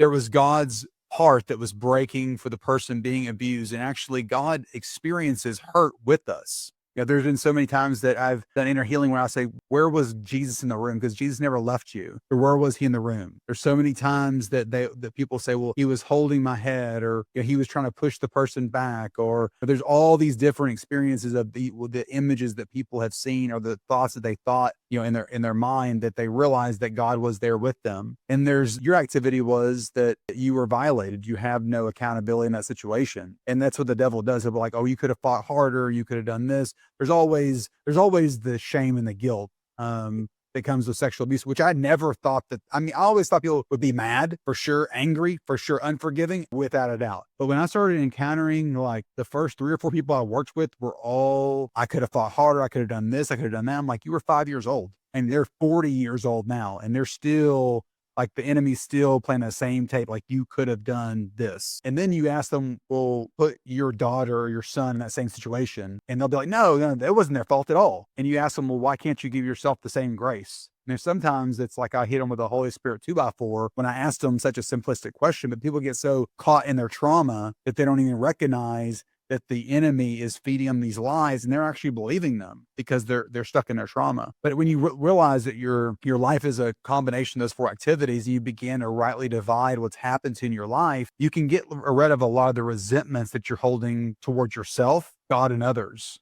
there was God's heart that was breaking for the person being abused. And actually, God experiences hurt with us. There's been so many times that I've done inner healing where I say, where was Jesus in the room? Because Jesus never left you. Or where was he in the room? There's so many times that people say, well, he was holding my head, or he was trying to push the person back, or there's all these different experiences of the images that people have seen, or the thoughts that they thought, in their mind, that they realized that God was there with them. And your activity was that you were violated. You have no accountability in that situation. And that's what the devil does. He'll be like, oh, you could have fought harder. You could have done this. There's always the shame and the guilt that comes with sexual abuse, which I never thought I always thought people would be mad, for sure, angry, for sure, unforgiving, without a doubt. But when I started encountering, like, the first 3 or 4 people I worked with were all, I could have fought harder. I could have done this. I could have done that. I'm like, you were 5 years old and they're 40 years old now. And they're still, like, the enemy's still playing the same tape. Like, you could have done this. And then you ask them, well, put your daughter or your son in that same situation. And they'll be like, no, that wasn't their fault at all. And you ask them, well, why can't you give yourself the same grace? And there's sometimes it's like I hit them with a Holy Spirit 2x4 when I ask them such a simplistic question, but people get so caught in their trauma that they don't even recognize that the enemy is feeding them these lies, and they're actually believing them because they're stuck in their trauma. But when you realize that your life is a combination of those 4 activities, you begin to rightly divide what's happened to you in your life. You can get rid of a lot of the resentments that you're holding towards yourself, God, and others.